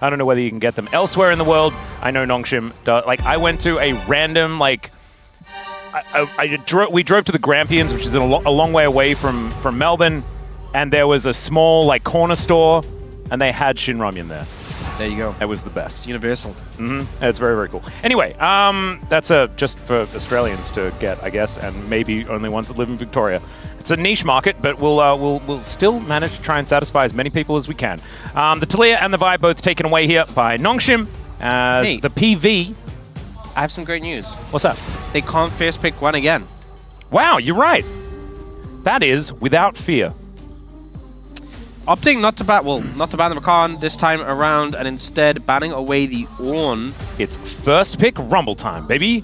I don't know whether you can get them elsewhere in the world. I know NONGSHIM does. Like, I went to a random, like, we drove to the Grampians, which is a long way away from Melbourne, and there was a small, like, corner store, and they had Shin Ramyun there. There you go. It was the best. Universal. It's very, very cool. Anyway, that's just for Australians to get, I guess, and maybe only ones that live in Victoria. It's a niche market, but we'll still manage to try and satisfy as many people as we can. The Talia and the Vi both taken away here by NONGSHIM. As the PV. I have some great news. What's that? They can't first pick one again. Wow, you're right. That is without fear. Opting not to ban the Rakan this time around, and instead banning away the Ornn. It's first pick Rumble time, baby.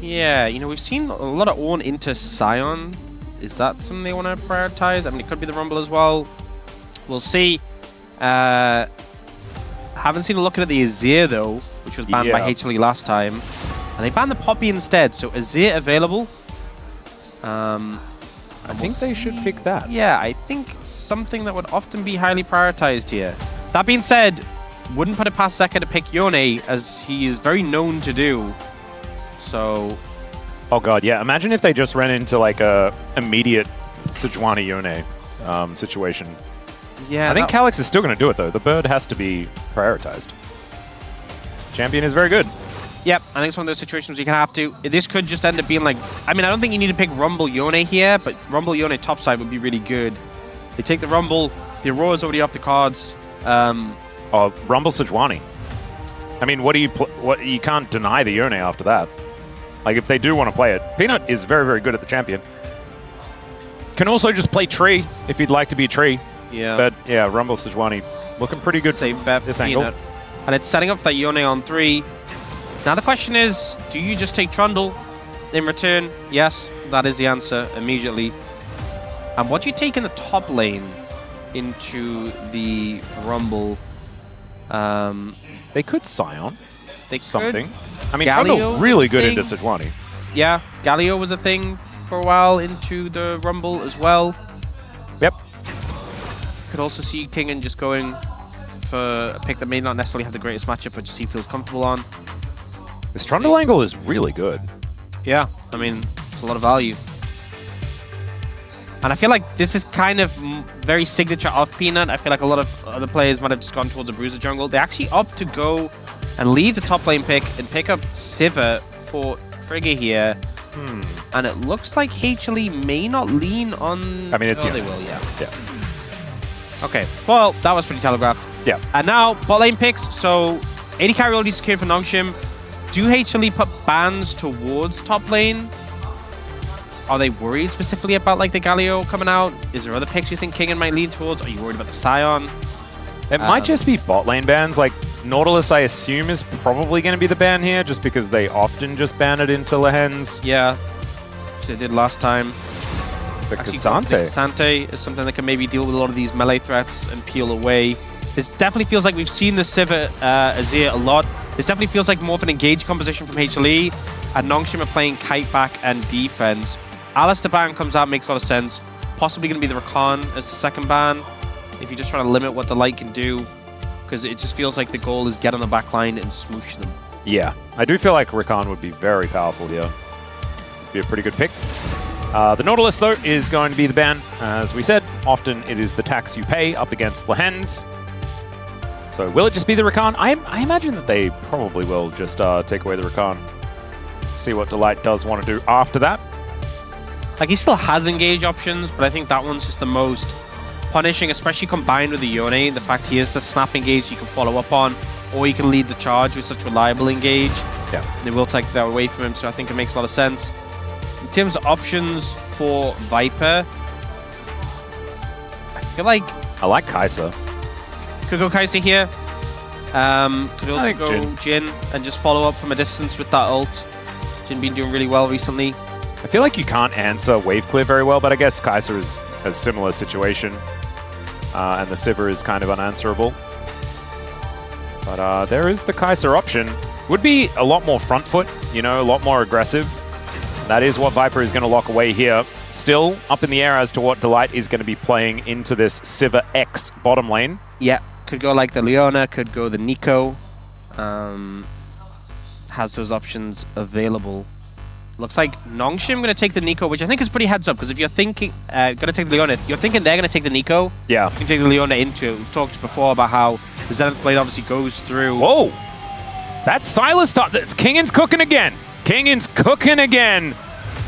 Yeah, you know, we've seen a lot of Ornn into Sion. Is that something they want to prioritize? I mean, it could be the Rumble as well. We'll see. Haven't seen a look at the Azir, though, which was banned by HLE last time. And they banned the Poppy instead, so Azir available. I think they should pick that. Yeah, I think something that would often be highly prioritized here. That being said, wouldn't put it past Zeka to pick Yone, as he is very known to do. So... Oh god, yeah. Imagine if they just ran into like a immediate Sejuani Yone situation. Yeah, I think Calyx is still going to do it, though. The bird has to be prioritized. Champion is very good. Yep, I think it's one of those situations you can have to. This could just end up being like... I mean, I don't think you need to pick Rumble Yone here, but Rumble Yone topside would be really good. They take the Rumble, the Aurora's already off the cards. Rumble Sejuani. I mean, you can't deny the Yone after that. Like, if they do want to play it. Peanut is very, very good at the champion. Can also just play Tree, if you'd like to be Tree. Yeah. But, yeah, Rumble Sejuani looking pretty good Save from bet this Peanut. angle. And it's setting up that Yone on 3. Now the question is, do you just take Trundle in return? Yes, that is the answer immediately. And what do you take in the top lane into the Rumble? They could Scion. They something. Could. I mean, Galio Trundle really good into Sejuani. Yeah, Galio was a thing for a while into the Rumble as well. Yep. Could also see Kingen just going for a pick that may not necessarily have the greatest matchup, but just he feels comfortable on. This Trundle angle is really good. Yeah, I mean, it's a lot of value. And I feel like this is kind of very signature of Peanut. I feel like a lot of other players might have just gone towards a Bruiser jungle. They actually opt to go and leave the top lane pick and pick up Sivir for Trigger here. And it looks like HLE may not lean on... I mean, it's... Oh, they will, yeah. Okay, well, that was pretty telegraphed. Yeah. And now, bot lane picks. So, 80 carry already secured for NONGSHIM. Do HLE put bans towards top lane? Are they worried specifically about like the Galio coming out? Is there other picks you think Kingen might lean towards? Are you worried about the Sion? It might just be bot lane bans. Like Nautilus, I assume, is probably going to be the ban here, just because they often just ban it into Lehens. Yeah, which they did last time. The Cassante. Cassante is something that can maybe deal with a lot of these melee threats and peel away. This definitely feels like we've seen the Sivir Azir a lot. This definitely feels like more of an engaged composition from HLE, and NONGSHIM are playing kite back and defense. Alistair ban comes out, makes a lot of sense. Possibly going to be the Rakan as the second ban, if you're just trying to limit what the light can do, because it just feels like the goal is get on the back line and smoosh them. Yeah, I do feel like Rakan would be very powerful here. Be a pretty good pick. The Nautilus, though, is going to be the ban. As we said, often it is the tax you pay up against Lehens. So will it just be the Rakan? I imagine that they probably will just take away the Rakan. See what Delight does want to do after that. Like, he still has engage options, but I think that one's just the most punishing, especially combined with the Yone. The fact he is the snap engage you can follow up on, or you can lead the charge with such reliable engage. Yeah. They will take that away from him, so I think it makes a lot of sense. In terms of options for Viper, I feel like... I like Kai'Sa. Could go Kai'Sa here. Could also go Jin and just follow up from a distance with that ult. Jin been doing really well recently. I feel like you can't answer wave clear very well, but I guess Kai'Sa is a similar situation. And the Sivir is kind of unanswerable. But there is the Kai'Sa option. Would be a lot more front foot, you know, a lot more aggressive. That is what Viper is going to lock away here. Still up in the air as to what Delight is going to be playing into this Sivir X bottom lane. Yeah. Could go like the Leona, could go the Nico. Has those options available. Looks like NONGSHIM going to take the Nico, which I think is pretty heads up, because if you're thinking, going to take the Leona, you're thinking they're going to take the Nico. Yeah. You can take the Leona into it. We've talked before about how the Zenith Blade obviously goes through. Whoa! That's Silas top. That's Kingin's cooking again. Kingin's cooking again.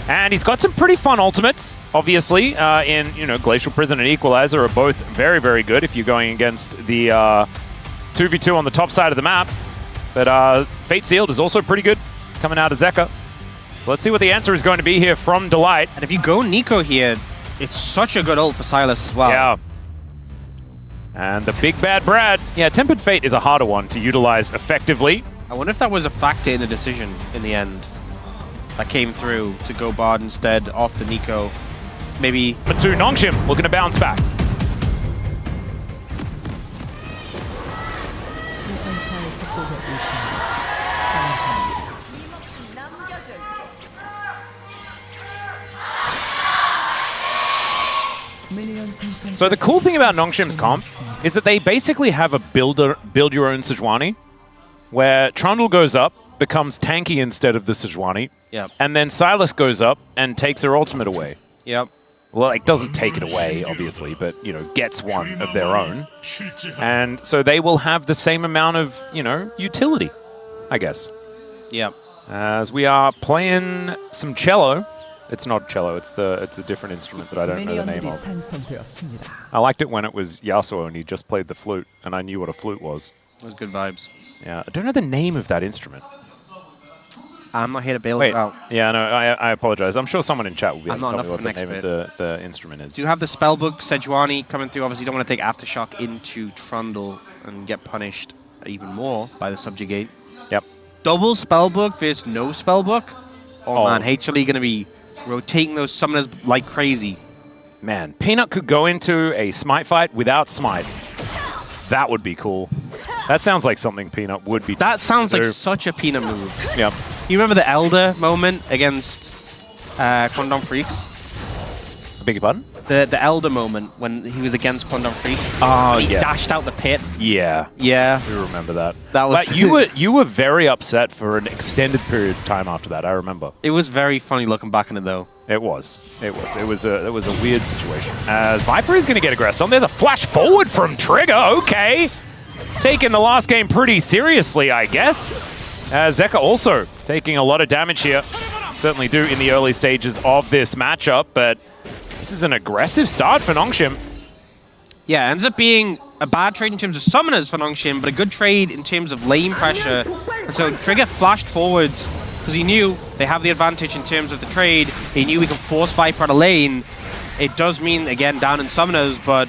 And he's got some pretty fun ultimates, obviously, in, you know, Glacial Prison and Equalizer are both very, very good if you're going against the 2v2 on the top side of the map. But Fate Sealed is also pretty good coming out of Zeka. So let's see what the answer is going to be here from Delight. And if you go Nico here, it's such a good ult for Silas as well. Yeah. And the Big Bad Brad. Yeah, Tempered Fate is a harder one to utilize effectively. I wonder if that was a factor in the decision in the end. That came through to go Bard instead off the Nico. Maybe. But to NONGSHIM looking to bounce back. So the cool thing about NONGSHIM's comp is that they basically have a build your own Sejuani, where Trundle goes up, becomes tanky instead of the Sejuani, and then Silas goes up and takes her ultimate away. Yep. Well, it doesn't take it away, obviously, but, you know, gets one of their own. And so they will have the same amount of, you know, utility, I guess. Yep. As we are playing some cello. It's not cello, it's a different instrument that I don't know the name of. I liked it when it was Yasuo and he just played the flute, and I knew what a flute was. It was good vibes. Yeah, I don't know the name of that instrument. I'm not here to bail it out. Yeah, no, I apologize. I'm sure someone in chat will be able to tell me what the name of the instrument is. Do you have the spellbook Sejuani coming through? Obviously, you don't want to take Aftershock into Trundle and get punished even more by the Subjugate. Yep. Double spellbook versus no spellbook? Oh man, HLE going to be rotating those summoners like crazy. Man, Peanut could go into a Smite fight without Smite. That would be cool. That sounds like something Peanut would be. That sounds like such a Peanut move. Yep. You remember the Elder moment against Quandom Freaks? I beg your pardon? The Elder moment when he was against Quandom Freaks. Oh, he dashed out the pit. Yeah. Yeah. I do remember that. That was but you were very upset for an extended period of time after that, I remember. It was very funny looking back on it though. It was. It was a weird situation. As Viper is going to get aggressed on. There's a flash forward from Trigger. Okay. Taking the last game pretty seriously, I guess. Zeka also taking a lot of damage here. Certainly do in the early stages of this matchup, but this is an aggressive start for NONGSHIM. Yeah, it ends up being a bad trade in terms of summoners for NONGSHIM, but a good trade in terms of lane pressure. And so Trigger flashed forwards because he knew they have the advantage in terms of the trade. He knew we can force Viper out of lane. It does mean, again, down in summoners, but...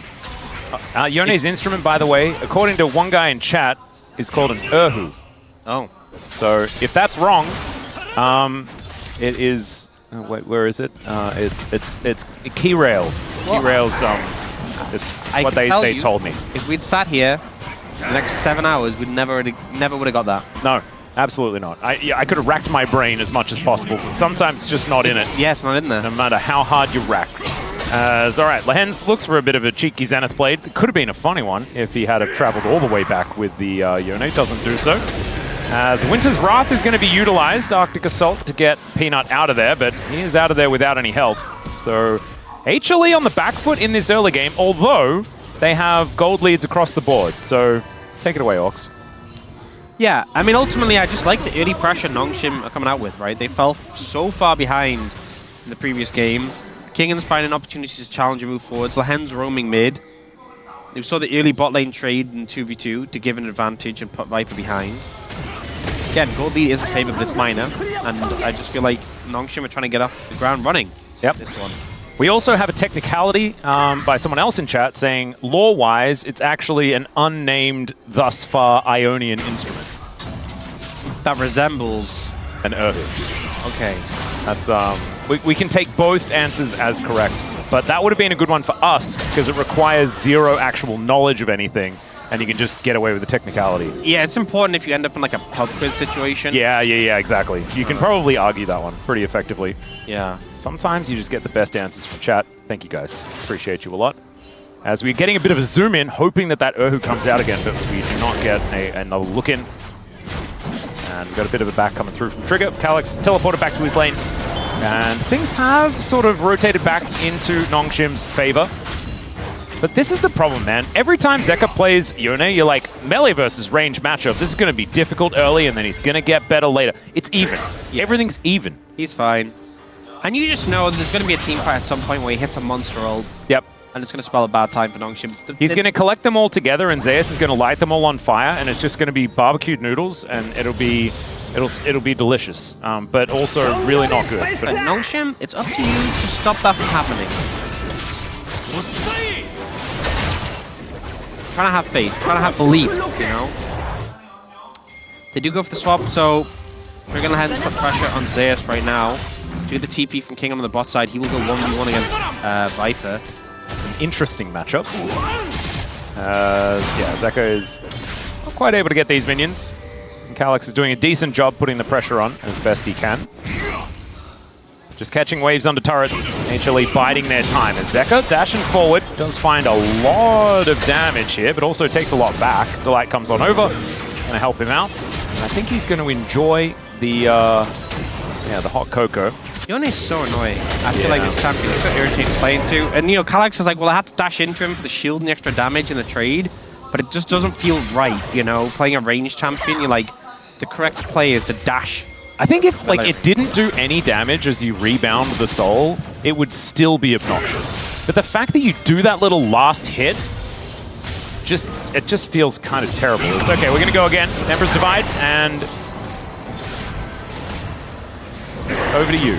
Yone's instrument, by the way, according to one guy in chat, is called an Urhu. Oh. So if that's wrong, it is... wait, where is it? It's Keyrail. Keyrail's it's what they told me. If we'd sat here the next 7 hours, we'd never would have got that. No, absolutely not. I could have racked my brain as much as possible, but sometimes it's just not in it. Yeah, it's not in there. No matter how hard you rack. Alright, Lehens looks for a bit of a cheeky Zenith Blade. It could have been a funny one if he had traveled all the way back with the Yone. Doesn't do so. As Winter's Wrath is going to be utilized, Arctic Assault, to get Peanut out of there, but he is out of there without any health. So HLE on the back foot in this early game, although they have gold leads across the board. So take it away, Orcs. Yeah, I mean, ultimately, I just like the early pressure NONGSHIM are coming out with, right? They fell so far behind in the previous game. Kingin's finding opportunities to challenge and move forwards. Lehen's roaming mid. We saw the early bot lane trade in 2v2 to give an advantage and put Viper behind. Again, gold lead is a favor of this minor, and I just feel like NONGSHIM are trying to get off the ground running. Yep. This one. We also have a technicality by someone else in chat saying, lore-wise, it's actually an unnamed, thus far, Ionian instrument. That resembles an Urhu. Okay. That's we can take both answers as correct, but that would have been a good one for us because it requires zero actual knowledge of anything, and you can just get away with the technicality. Yeah, it's important if you end up in like a pub quiz situation. Yeah, exactly. You can probably argue that one pretty effectively. Yeah. Sometimes you just get the best answers from chat. Thank you guys. Appreciate you a lot. As we're getting a bit of a zoom in, hoping that Erhu comes out again, but we do not get another look in. And we've got a bit of a back coming through from Trigger. Calyx teleported back to his lane. And things have sort of rotated back into NONGSHIM's favor. But this is the problem, man. Every time Zeka plays Oner, you're like, melee versus range matchup. This is going to be difficult early, and then he's going to get better later. It's even. Yeah. Everything's even. He's fine. And you just know there's going to be a team fight at some point where he hits a monster ult. Yep. And it's going to spell a bad time for NONGSHIM. He's going to collect them all together, and Zeus is going to light them all on fire, and it's just going to be barbecued noodles, and it'll be delicious, but also really not good. But NONGSHIM, it's up to you to stop that from happening. Trying to have faith, trying to have belief, you know? They do go for the swap, so we're going to head and put pressure on Zeus right now. Do the TP from King on the bot side. He will go 1v1 against Viper. An interesting matchup. Yeah, Zeka is not quite able to get these minions. And Calyx is doing a decent job putting the pressure on as best he can. Just catching waves under turrets. HLE biding their time as Zeka dashing forward does find a lot of damage here, but also takes a lot back. Delight comes on over, going to help him out. And I think he's going to enjoy the hot cocoa. Oner is so annoying. I feel like this champion is so irritating playing to. And you know, Calyx is like, well, I had to dash into him for the shield and the extra damage in the trade, but it just doesn't feel right, you know? Playing a ranged champion, you're like, the correct play is to dash. I think if like it didn't do any damage as you rebound the soul, it would still be obnoxious. But the fact that you do that little last hit, it just feels kind of terrible. It's okay, we're gonna go again. Emperor's Divide, and it's over to you.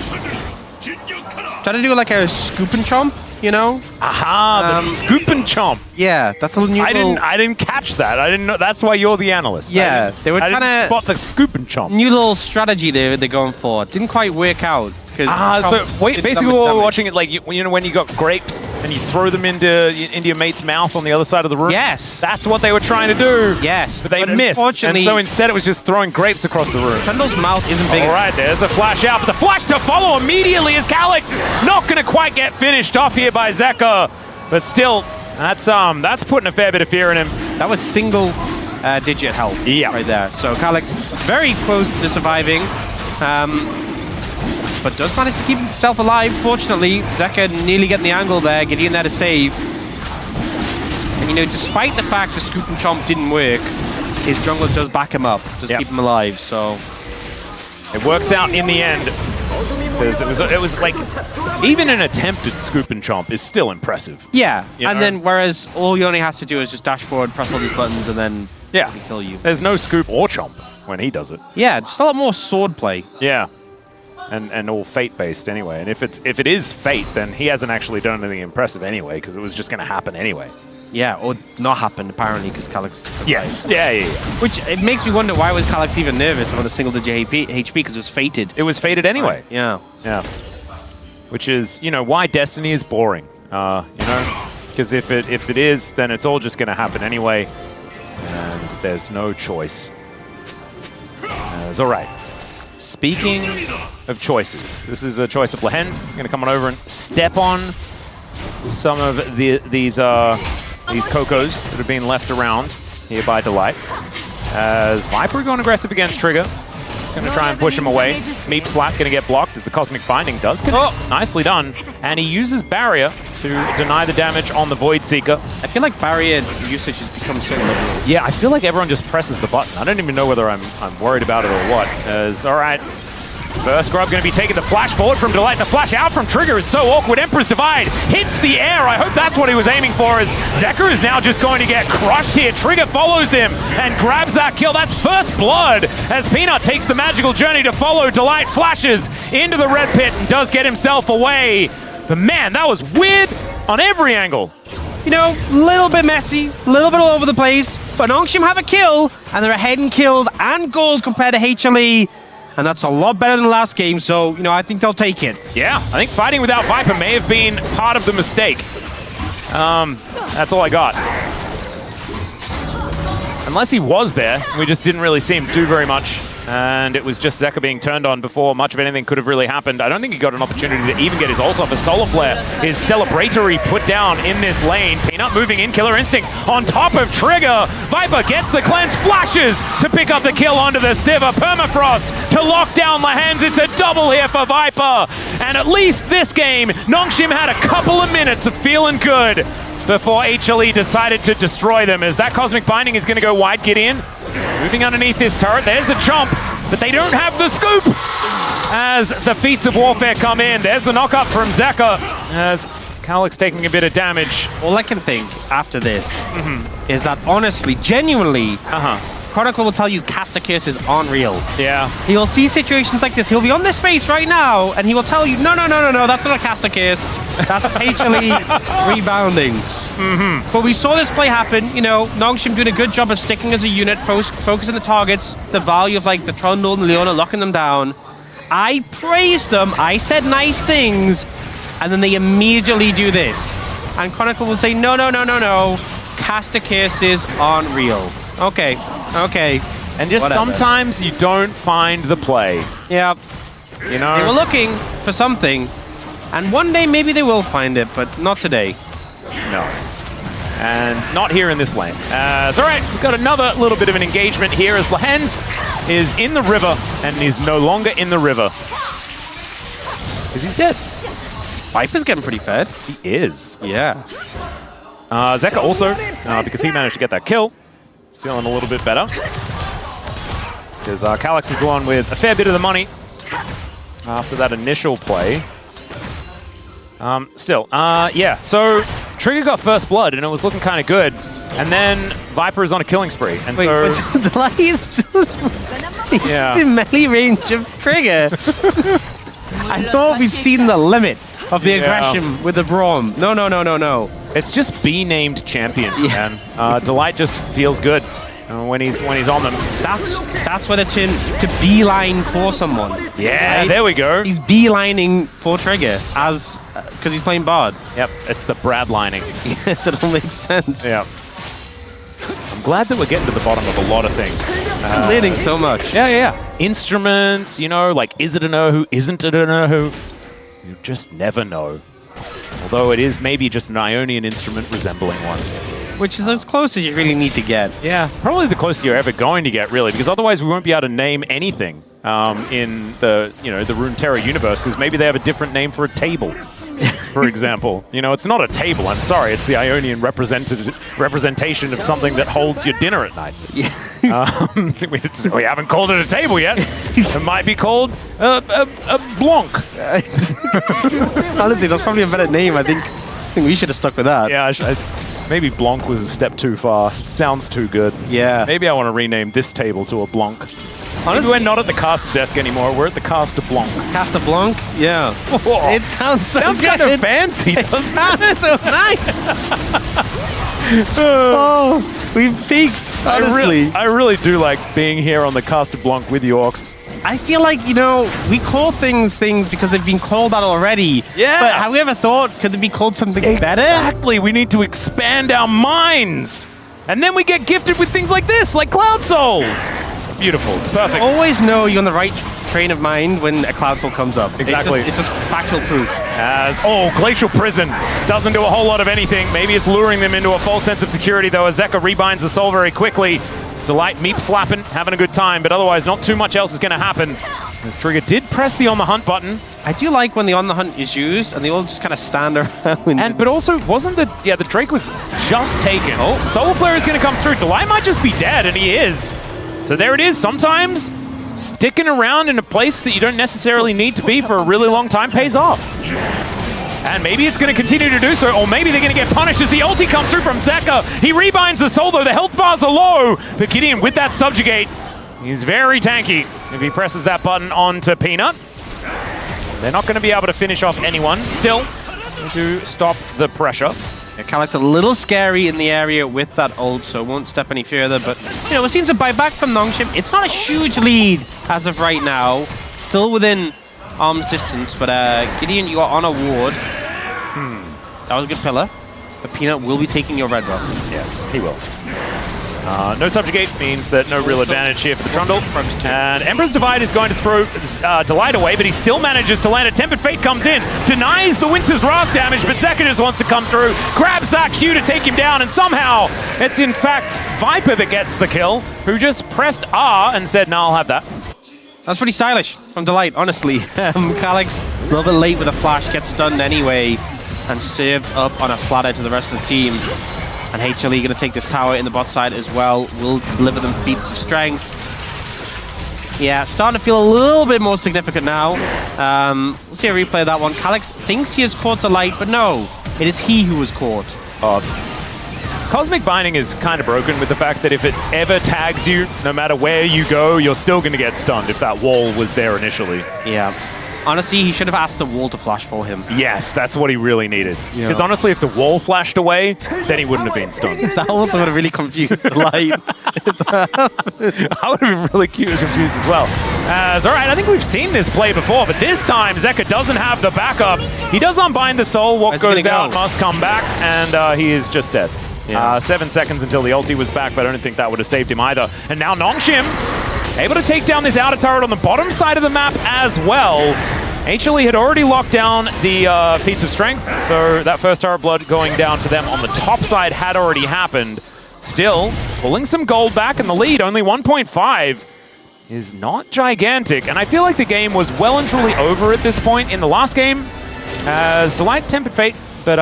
Try to do like a scoop and chomp, you know? Aha, the scoop and chomp. Yeah, that's a little new. I didn't catch that. I didn't know. That's why you're the analyst. Yeah, they were trying to spot the scoop and chomp. New little strategy they're going for. Didn't quite work out. So wait, basically what we're watching it like you know when you got grapes and you throw them into your mate's mouth on the other side of the room. Yes, that's what they were trying to do. Yes, but they missed, and so instead it was just throwing grapes across the room. Trundle's mouth isn't big. All right, there's a flash out, but the flash to follow immediately is Calyx. Not going to quite get finished off here by Zeka, but still, that's putting a fair bit of fear in him. That was single digit health right there. So Calyx very close to surviving. But does manage to keep himself alive. Fortunately, Zeka nearly getting the angle there, getting in there to save. And you know, despite the fact the scoop and chomp didn't work, his jungler does back him up, does keep him alive. So it works out in the end. Because it was like, even an attempted scoop and chomp is still impressive. Yeah, and then whereas all Oner has to do is just dash forward, press all these buttons, and then kill you. There's no scoop or chomp when he does it. Yeah, just a lot more sword play. Yeah. And all fate-based anyway. And if it is fate, then he hasn't actually done anything impressive anyway, because it was just going to happen anyway. Yeah, or not happen, apparently, because Calyx... Yeah. Which, it makes me wonder, why was Calyx even nervous about a single-digit HP, because it was fated. It was fated anyway. Right. Yeah. Which is, you know, why Destiny is boring. You know? Because if it is, then it's all just going to happen anyway. And there's no choice. It's all right. Speaking of choices, this is a choice of Lehens. I'm going to come on over and step on some of these Cocos that have been left around here by Delight. As Viper going aggressive against Trigger. He's going to try and push him away. Meep Slap going to get blocked as the Cosmic Binding does connect. Oh, nicely done. And he uses Barrier to deny the damage on the Void Seeker. I feel like Barrier usage has become so liberal. Yeah, I feel like everyone just presses the button. I don't even know whether I'm worried about it or what. All right. First Grub going to be taking the flash forward from Delight. The flash out from Trigger is so awkward. Emperor's Divide hits the air. I hope that's what he was aiming for, as Zeka is now just going to get crushed here. Trigger follows him and grabs that kill. That's first blood as Peanut takes the magical journey to follow. Delight flashes into the red pit and does get himself away. But man, that was weird on every angle. You know, a little bit messy, a little bit all over the place, but NONGSHIM have a kill, and they're ahead in kills and gold compared to HLE. And that's a lot better than last game, so, you know, I think they'll take it. Yeah, I think fighting without Viper may have been part of the mistake. That's all I got. Unless he was there, we just didn't really see him do very much. And it was just Zeka being turned on before much of anything could have really happened. I don't think he got an opportunity to even get his ult off. A Solar Flare is celebratory put down in this lane. Peanut moving in, Killer Instinct on top of Trigger. Viper gets the cleanse, flashes to pick up the kill onto the Sivir. Permafrost to lock down Lahens. It's a double here for Viper. And at least this game, NONGSHIM had a couple of minutes of feeling good before HLE decided to destroy them, as that Cosmic Binding is going to go wide. Gideon moving underneath this turret. There's a jump, but they don't have the scoop as the feats of warfare come in. There's the knock-up from Zeka as Calyx taking a bit of damage. All I can think after this is that honestly, genuinely, Chronicle will tell you caster curses aren't real. Yeah. He'll see situations like this. He'll be on this space right now, and he will tell you, no, that's not a caster curse. That's HLE rebounding. But we saw this play happen. You know, NONGSHIM doing a good job of sticking as a unit, focusing the targets, the value of like the Trundle and Leona, locking them down. I praised them. I said nice things, and then they immediately do this. And Chronicle will say, no. Caster curses aren't real. Okay. And just whatever. Sometimes you don't find the play. Yeah. You know? They were looking for something, and one day maybe they will find it, but not today. No. And not here in this lane. It's all right, we've got another little bit of an engagement here as Lahens is in the river and is no longer in the river. Because he's dead. Viper's getting pretty fed. He is. Yeah. Zeka also, because he managed to get that kill, is feeling a little bit better. Because Calyx has gone with a fair bit of the money after that initial play. Yeah, so Trigger got first blood and it was looking kind of good. And then Viper is on a killing spree. And Wait, so Delay is just in melee range of Trigger. I thought we'd seen the limit of the aggression with the Braum. No. It's just B-named champions, man. Delight just feels good when he's on them. That's where they turn to beeline for someone. Yeah, right? There we go. He's beelining for Trigger because he's playing Bard. Yep, it's the Brad lining. Yes, it all makes sense. Yeah. I'm glad that we're getting to the bottom of a lot of things. I'm learning so much. Yeah. Instruments, you know, like is it an Ohu, isn't it an Ohu? You just never know. Although it is maybe just an Ionian instrument resembling one. Which is as close as you really need to get. Yeah, probably the closest you're ever going to get, really, because otherwise we won't be able to name anything in the Runeterra universe, because maybe they have a different name for a table, for example. You know, it's not a table, I'm sorry, it's the Ionian representation of something that holds your dinner at night. Yeah. We haven't called it a table yet. It might be called a Blanc. Honestly, that's probably a better name. I think we should have stuck with that. Yeah, maybe Blanc was a step too far. It sounds too good. Yeah. Maybe I want to rename this table to a Blanc. Honestly, maybe we're not at the caster desk anymore. We're at the caster Blanc. Caster Blanc? Yeah. Whoa. It sounds kind of fancy, doesn't it? So nice. Oh, we've peaked, honestly. I really do like being here on the caster Blanc with the Orcs. I feel like, you know, we call things because they've been called that already. Yeah. But have we ever thought, could they be called something better? Exactly. We need to expand our minds. And then we get gifted with things like this, like Cloud Souls. It's beautiful. It's perfect. Always know you're on the right train of mind when a Cloud Soul comes up. Exactly. It's just factual proof. Glacial Prison doesn't do a whole lot of anything. Maybe it's luring them into a false sense of security, though, as Zeka rebinds the soul very quickly. It's Delight meep slapping, having a good time, but otherwise not too much else is going to happen. As Trigger did press the On the Hunt button. I do like when the On the Hunt is used and they all just kind of stand around. But also, wasn't the Drake was just taken. Oh, Solar Flare is going to come through. Delight might just be dead, and he is. So there it is. Sometimes sticking around in a place that you don't necessarily need to be for a really long time pays off. And maybe it's going to continue to do so, or maybe they're going to get punished as the ulti comes through from Zeka. He rebinds the soul, though. The health bars are low. But Gideon, with that subjugate, he's very tanky. If he presses that button onto Peanut, they're not going to be able to finish off anyone. Still, to stop the pressure. Yeah, Calyx a little scary in the area with that ult, so won't step any further. But, you know, we're seeing some buyback from NONGSHIM. It's not a huge lead as of right now. Still within arm's distance, but Gideon, you are on a ward. That was a good pillar. But Peanut will be taking your red buff. Yes, he will. No subjugate means that no real advantage here for the Trundle. And Emperor's Divide is going to throw Delight away, but he still manages to land it. Tempered Fate comes in, denies the Winter's Wrath damage, but Zeka just wants to come through, grabs that Q to take him down, and somehow it's in fact Viper that gets the kill, who just pressed R and said, no, I'll have that. That's pretty stylish from Delight, honestly. Calyx, a little bit late with a flash, gets stunned anyway, and served up on a platter to the rest of the team. And HLE going to take this tower in the bot side as well. Will deliver them feats of strength. Yeah, starting to feel a little bit more significant now. We'll see a replay of that one. Calyx thinks he has caught Delight, but no, it is he who was caught. Cosmic Binding is kind of broken with the fact that if it ever tags you, no matter where you go, you're still going to get stunned if that wall was there initially. Yeah. Honestly, he should have asked the wall to flash for him. Yes, that's what he really needed. Because honestly, if the wall flashed away, then he wouldn't have been stunned. That also would have really confused the light. I would have been really confused as well. All right, I think we've seen this play before, but this time Zeka doesn't have the backup. He does unbind the soul. What goes out must come back, and he is just dead. Yeah. 7 seconds until the ulti was back, but I don't think that would have saved him either. And now NONGSHIM able to take down this outer turret on the bottom side of the map as well. HLE had already locked down the feats of strength, so that first turret blood going down for them on the top side had already happened. Still, pulling some gold back in the lead, only 1.5 is not gigantic, and I feel like the game was well and truly over at this point in the last game, as Delight Tempered Fate, but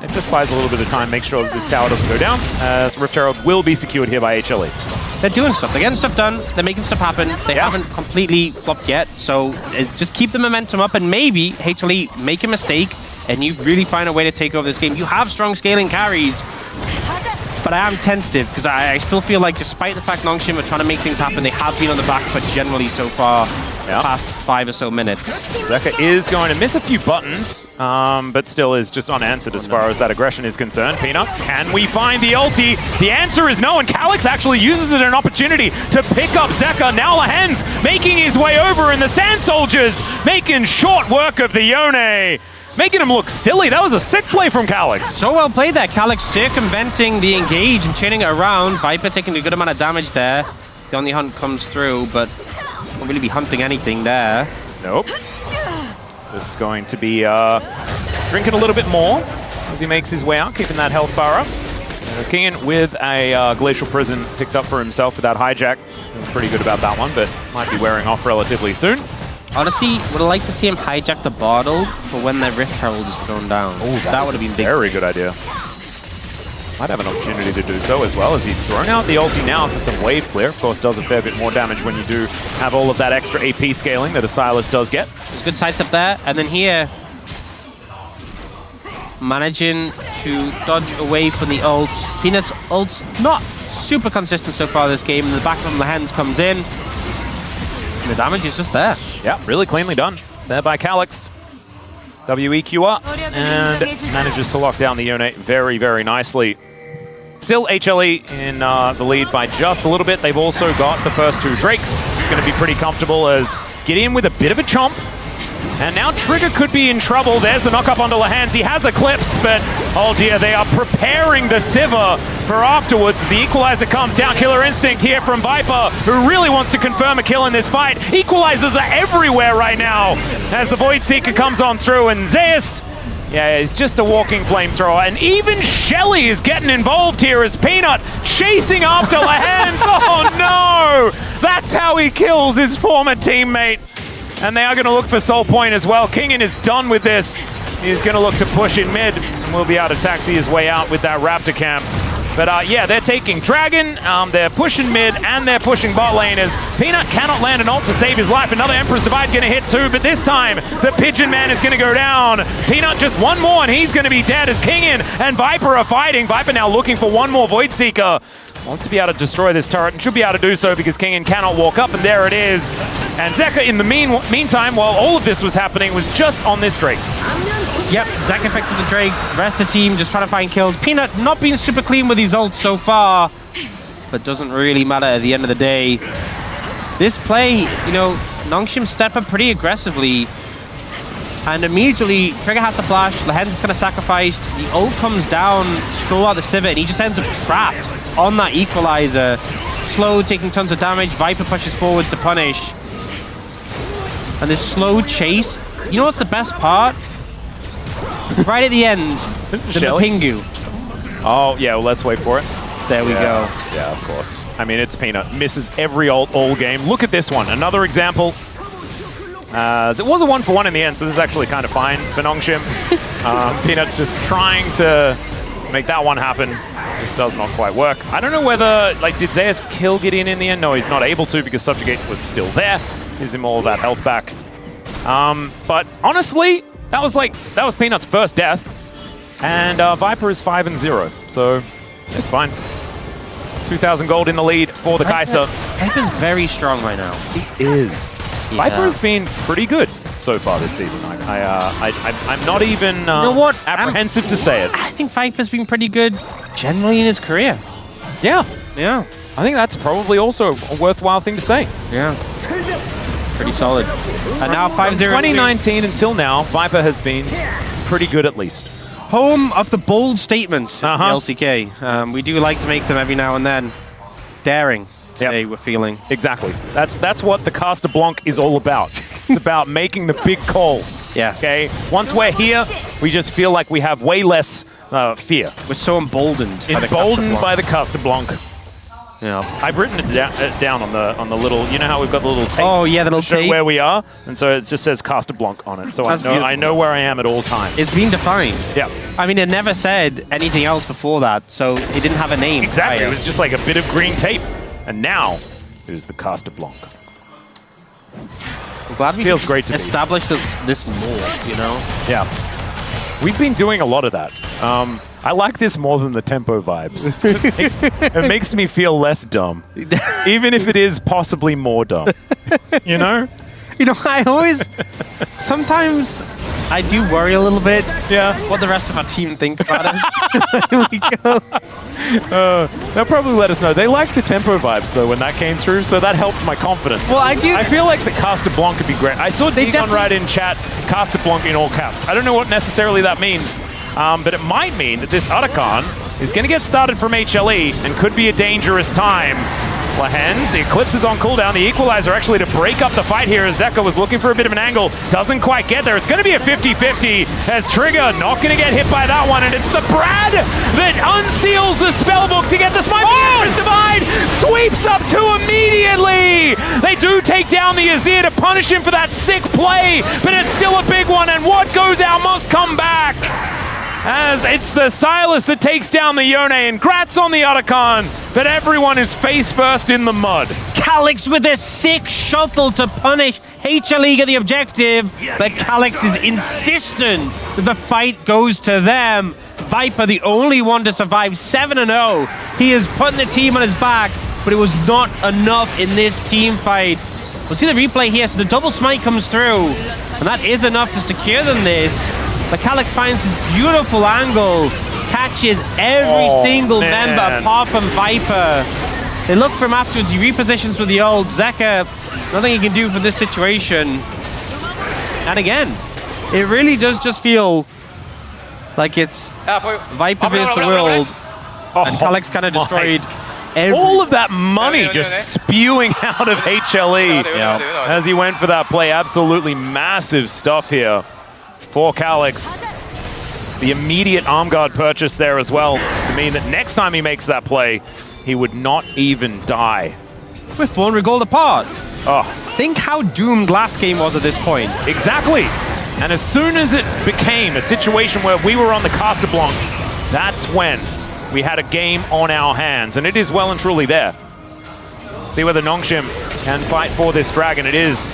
it just buys a little bit of time, make sure that this tower doesn't go down, as Rift Herald will be secured here by HLE. They're doing stuff. They're getting stuff done. They're making stuff happen. They haven't completely flopped yet. So just keep the momentum up, and maybe HLE make a mistake and you really find a way to take over this game. You have strong scaling carries, but I am tentative because I still feel like despite the fact NONGSHIM are trying to make things happen, they have been on the back foot generally so far. Past 5 or so minutes. Zeka is going to miss a few buttons, but still is just unanswered as far as that aggression is concerned. Peanut, can we find the ulti? The answer is no, and Calyx actually uses it as an opportunity to pick up Zeka. Now Lahen's making his way over, and the Sand Soldiers making short work of the Yone, making him look silly. That was a sick play from Calyx. So well played there. Calyx circumventing the engage and chaining it around. Viper taking a good amount of damage there. The only hunt comes through, but won't really be hunting anything there. Nope. Just going to be drinking a little bit more as he makes his way out, keeping that health bar up. As Kingen with a Glacial Prison picked up for himself with that hijack. Feeling pretty good about that one, but might be wearing off relatively soon. Honestly, would I like to see him hijack the bottle for when the Rift Herald is thrown down. Oh, that would have been a very good idea. Might have an opportunity to do so as well, as he's thrown out the ulti now for some wave clear. Of course, does a fair bit more damage when you do have all of that extra AP scaling that a Silas does get. There's a good sidestep there, and then here, managing to dodge away from the ult. Peanut's ult's not super consistent so far this game, and the back from the hands comes in. And the damage is just there. Yeah, really cleanly done there by Calyx. WEQR, and manages to lock down the Yone very, very nicely. Still HLE in the lead by just a little bit. They've also got the first 2 Drakes. It's going to be pretty comfortable as Gideon with a bit of a chomp. And now Trigger could be in trouble. There's the knock-up onto Lahen's. He has Eclipse, but oh dear, they are preparing the Sivir for afterwards. The Equalizer comes down. Killer Instinct here from Viper, who really wants to confirm a kill in this fight. Equalizers are everywhere right now as the Void Seeker comes on through, and Zeus, yeah, he's just a walking flamethrower. And even Shelly is getting involved here as Peanut chasing after Lahen's. Oh no! That's how he kills his former teammate. And they are going to look for Soul Point as well. Kingen is done with this. He's going to look to push in mid, and will be able to taxi his way out with that Raptor camp. But yeah, they're taking Dragon, they're pushing mid, and they're pushing bot lane as Peanut cannot land an ult to save his life. Another Emperor's Divide going to hit too, but this time the Pigeon Man is going to go down. Peanut just one more, and he's going to be dead as Kingen and Viper are fighting. Viper now looking for one more Void Seeker. Wants to be able to destroy this turret, and should be able to do so because Kingen cannot walk up, and there it is. And Zeka, in the meantime, while all of this was happening, was just on this Drake. Yep, Zeka fixed with the Drake. Rest of the team just trying to find kills. Peanut not being super clean with his ults so far, but doesn't really matter at the end of the day. This play, you know, NONGSHIM step up pretty aggressively, and immediately Trigger has to flash. Lahen's is going to sacrifice. The ult comes down, stole out the Sivir, and he just ends up trapped on that equalizer. Slow, taking tons of damage. Viper pushes forwards to punish. And this slow chase. You know what's the best part? Right at the end, the Pingu. Oh, yeah, well, let's wait for it. There we go. Yeah, of course. I mean, it's Peanut. Misses every all game. Look at this one. Another example. It was a 1-for-1 in the end, so this is actually kind of fine for NONGSHIM. Peanut's just trying to make that one happen. This does not quite work. I don't know whether, like, did Zeus kill Gideon in the end? No, he's not able to because Subjugate was still there. Gives him all of that health back. But honestly, that was Peanut's first death. And Viper is 5-0, so it's fine. 2,000 gold in the lead for the Kaiser. Viper's very strong right now. He is. Yeah. Viper has been pretty good so far this season. I'm not even you know what? apprehensive to say it. I think Viper's been pretty good generally in his career. Yeah. Yeah. I think that's probably also a worthwhile thing to say. Yeah. Pretty solid. And now 5-0. 2019 until now, Viper has been pretty good at least. Home of the bold statements in the LCK. We do like to make them every now and then. Daring. Today we're feeling. Exactly. That's what the Caster Blanc is all about. It's about making the big calls. Yes. Okay. Once we're here, we just feel like we have way less fear. We're so emboldened. Emboldened by the Caster Blanc. Yeah. I've written it down on the little. You know how we've got the little tape. Oh yeah, the little show tape where we are, and so it just says Caster Blanc on it. So I know where I am at all times. It's been defined. Yeah. I mean, it never said anything else before that, so it didn't have a name. Exactly. It was just like a bit of green tape. And now, it is the Caster Blanc. I'm glad we feels great to establish this lore, you know? Yeah. We've been doing a lot of that. I like this more than the tempo vibes. It makes me feel less dumb. Even if it is possibly more dumb. You know? You know, I always... Sometimes I do worry a little bit what the rest of our team think about us. Here we go. They'll probably let us know. They liked the tempo vibes, though, when that came through, so that helped my confidence. Well, I feel like the Caster Blanc could be great. I saw Digon write in chat, Caster Blanc in all caps. I don't know what necessarily that means, but it might mean that this Otacon is going to get started from HLE and could be a dangerous time. Lahens, the Eclipse is on cooldown. The Equalizer actually to break up the fight here as Zeka was looking for a bit of an angle. Doesn't quite get there. It's going to be a 50-50 as Trigger not going to get hit by that one. And it's the Brad that unseals the spellbook to get the Smite. Divide sweeps up 2 immediately. They do take down the Azir to punish him for that sick play, but it's still a big one. And what goes out must come back. As it's the Silas that takes down the Yone, and grats on the Otacon, but everyone is face first in the mud. Calyx with a sick shuffle to punish HLE get the objective, but Calyx is insistent that the fight goes to them. Viper, the only one to survive, 7-0. He is putting the team on his back, but it was not enough in this team fight. We'll see the replay here, so the double smite comes through, and that is enough to secure them this. But Calyx finds this beautiful angle, catches every single member apart from Viper. They look for him afterwards, he repositions with the ult. Zeka, nothing he can do for this situation. And again, it really does just feel like it's Viper versus the world. And Calyx kind of destroyed all of that money just spewing out of HLE as he went for that play. Absolutely massive stuff here for Calyx. The immediate arm guard purchase there as well to mean that next time he makes that play, he would not even die. We're 400 gold apart. Oh. Think how doomed last game was at this point. Exactly. And as soon as it became a situation where we were on the Caster Blanc, that's when we had a game on our hands. And it is well and truly there. See whether NONGSHIM can fight for this dragon. It is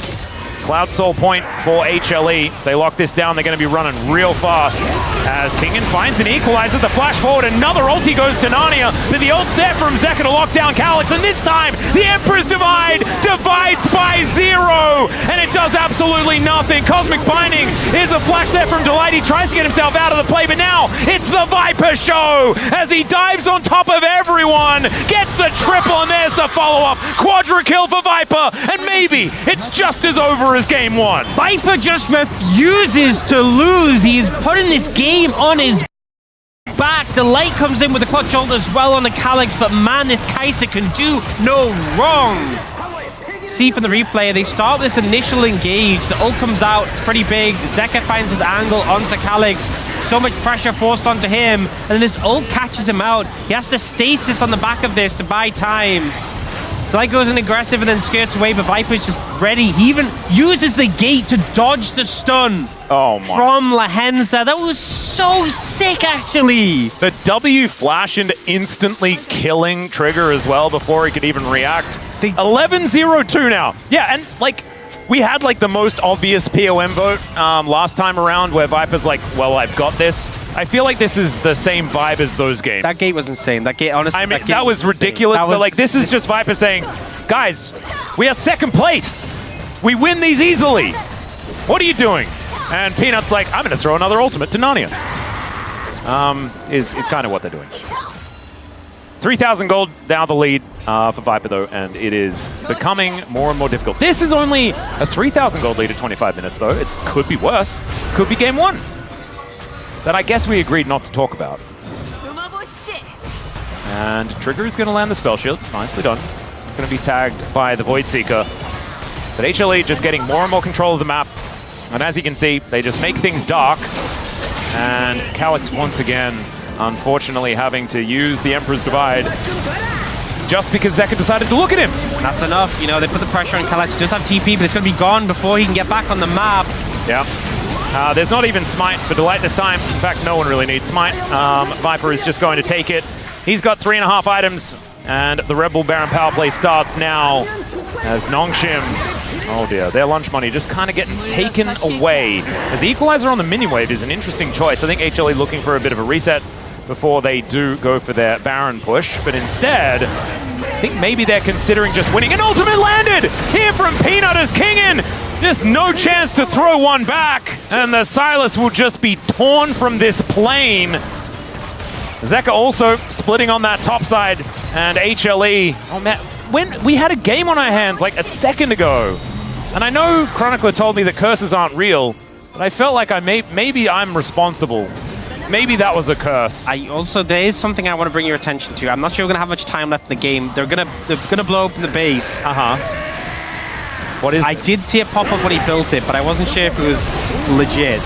Cloud Soul point for HLE. They lock this down. They're going to be running real fast as Kingen finds an equalizer. The flash forward. Another ulti goes to Narnia. But the ult's there from Zeka to lock down Calyx. And this time, the Emperor's Divide divides by 0. And it does absolutely nothing. Cosmic Binding is a flash there from Delight. He tries to get himself out of the play. But now, it's the Viper show as he dives on top of everyone. Gets the triple. And there's the follow-up. Quadra kill for Viper. And maybe it's just as over as game 1. Viper just refuses to lose. He is putting this game on his back. Delight comes in with the clutch ult as well on the Calyx, but man, this Kai'Sa can do no wrong. See from the replay, they start this initial engage. The ult comes out, it's pretty big. Zeker finds his angle onto Calyx. So much pressure forced onto him, and then this ult catches him out. He has to stasis on the back of this to buy time. Delight goes in aggressive and then skirts away, but Viper's just ready. He even uses the gate to dodge the stun from LaHenza. That was so sick, actually. The W flash into instantly killing Trigger as well before he could even react. 11-0-2 now. Yeah, and like, we had like the most obvious POM vote last time around where Viper's like, well, I've got this. I feel like this is the same vibe as those games. That gate was insane. That gate, honestly, I mean, that was ridiculous, but like, this is just Viper saying, guys, we are second place. We win these easily. What are you doing? And Peanut's like, I'm going to throw another ultimate to Narnia. Is kind of what they're doing. 3,000 gold, now the lead for Viper though, and it is becoming more and more difficult. This is only a 3,000 gold lead at 25 minutes though. It could be worse. Could be game one. That I guess we agreed not to talk about. And Trigger is going to land the spell shield. Nicely done. Going to be tagged by the Void Seeker. But HLE just getting more and more control of the map. And as you can see, they just make things dark. And Calyx once again, unfortunately, having to use the Emperor's Divide just because Zeker decided to look at him. That's enough. You know, they put the pressure on Calyx. He does have TP, but it's going to be gone before he can get back on the map. Yeah. There's not even Smite for Delight this time. In fact, no one really needs Smite. Viper is just going to take it. He's got 3.5 items, and the Rebel Baron power play starts now as NONGSHIM, oh dear, their lunch money just kind of getting taken away. As the equalizer on the mini wave is an interesting choice. I think HLE looking for a bit of a reset before they do go for their Baron push, but instead, I think maybe they're considering just winning. An ultimate landed here from Peanut as Kingin. Just no chance to throw one back, and the Silas will just be torn from this plane. Zeka also splitting on that top side, and HLE, oh man, when we had a game on our hands like a second ago, and I know Chronicler told me that curses aren't real, but I felt like maybe I'm responsible. Maybe that was a curse. There is something I want to bring your attention to. I'm not sure we're gonna have much time left in the game. They're gonna blow open the base. What is? I did see it pop up when he built it, but I wasn't sure if it was legit.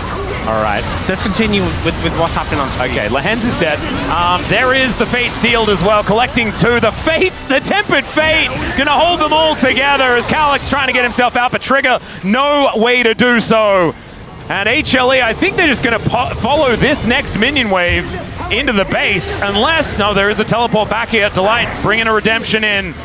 All right. Let's continue with what's happening on screen. Okay, LaHenza is dead. There is the Fate sealed as well, collecting two. The Fate, the Tempered Fate, gonna hold them all together as Calyx trying to get himself out, but Trigger, no way to do so. And HLE, I think they're just gonna follow this next minion wave into the base, unless, no, there is a teleport back here. Delight bringing a redemption in.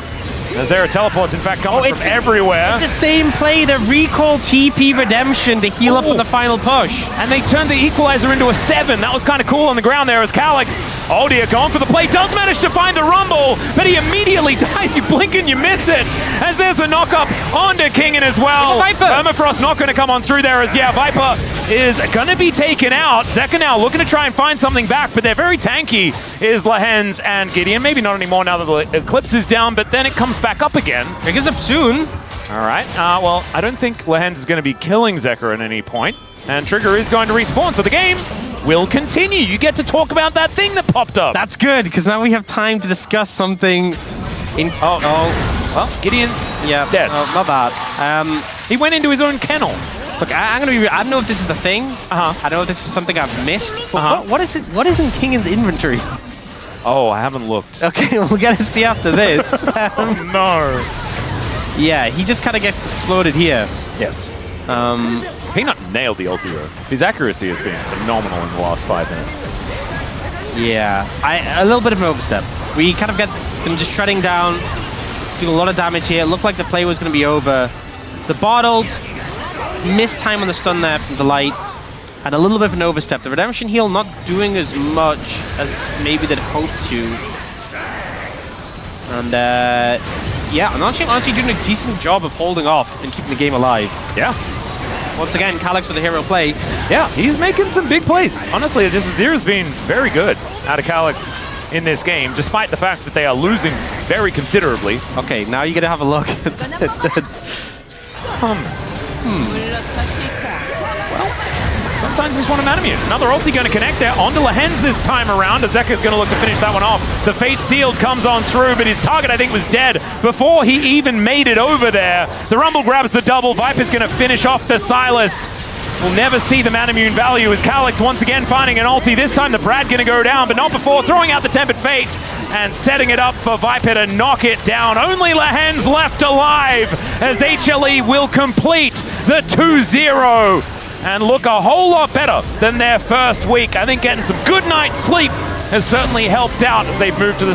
As there are teleports, in fact, coming from everywhere. It's the same play, the recall TP redemption to heal up on the final push. And they turned the equalizer into a 7. That was kind of cool on the ground there as Calyx, oh dear, going for the play, does manage to find the rumble, but he immediately dies. You blink and you miss it. As there's the knock-up onto Kingin as well. Viper. Permafrost not going to come on through there as, yeah, Viper is going to be taken out. Zeka now looking to try and find something back, but they're very tanky, is LaHenza and Gideon. Maybe not anymore now that the Eclipse is down, but then it comes back up again. It gets up soon. All right. Well, I don't think LaHenza is going to be killing Zeker at any point, and Trigger is going to respawn, so the game will continue. You get to talk about that thing that popped up. That's good, because now we have time to discuss something in... Well, Gideon, yeah, dead. Not bad. He went into his own kennel. Look, I'm gonna be. I don't know if this is a thing. I don't know if this is something I've missed. But what is it? What is in Kingin's inventory? Oh, I haven't looked. Okay, we'll get to see after this. No. Yeah, he just kind of gets exploded here. Yes. Peanut nailed the ulti though. His accuracy has been phenomenal in the last 5 minutes. Yeah, a little bit of an overstep. We kind of get him just shredding down, doing a lot of damage here. It looked like the play was going to be over. The bottled. Missed time on the stun there from Delight, and a little bit of an overstep. The redemption heal not doing as much as maybe they'd hoped to. And yeah, I'm honestly doing a decent job of holding off and keeping the game alive. Yeah. Once again, Calyx with a hero play. Yeah, he's making some big plays. Honestly, Decisive's been very good out of Calyx in this game, despite the fact that they are losing very considerably. Okay, now you gotta have a look at Well, Sometimes he's one of Manamune. Another ulti going to connect there onto Lehens this time around. Azeka's going to look to finish that one off. The Fate Sealed comes on through, but his target, I think, was dead before he even made it over there. The Rumble grabs the double. Viper's going to finish off the Silas. We'll never see the Manamune value as Calyx once again finding an ulti. This time the Brad going to go down, but not before throwing out the Tempered Fate and setting it up for Viper to knock it down. Only Lehens left alive as HLE will complete the 2-0 and look a whole lot better than their first week. I think getting some good night's sleep has certainly helped out as they've moved to the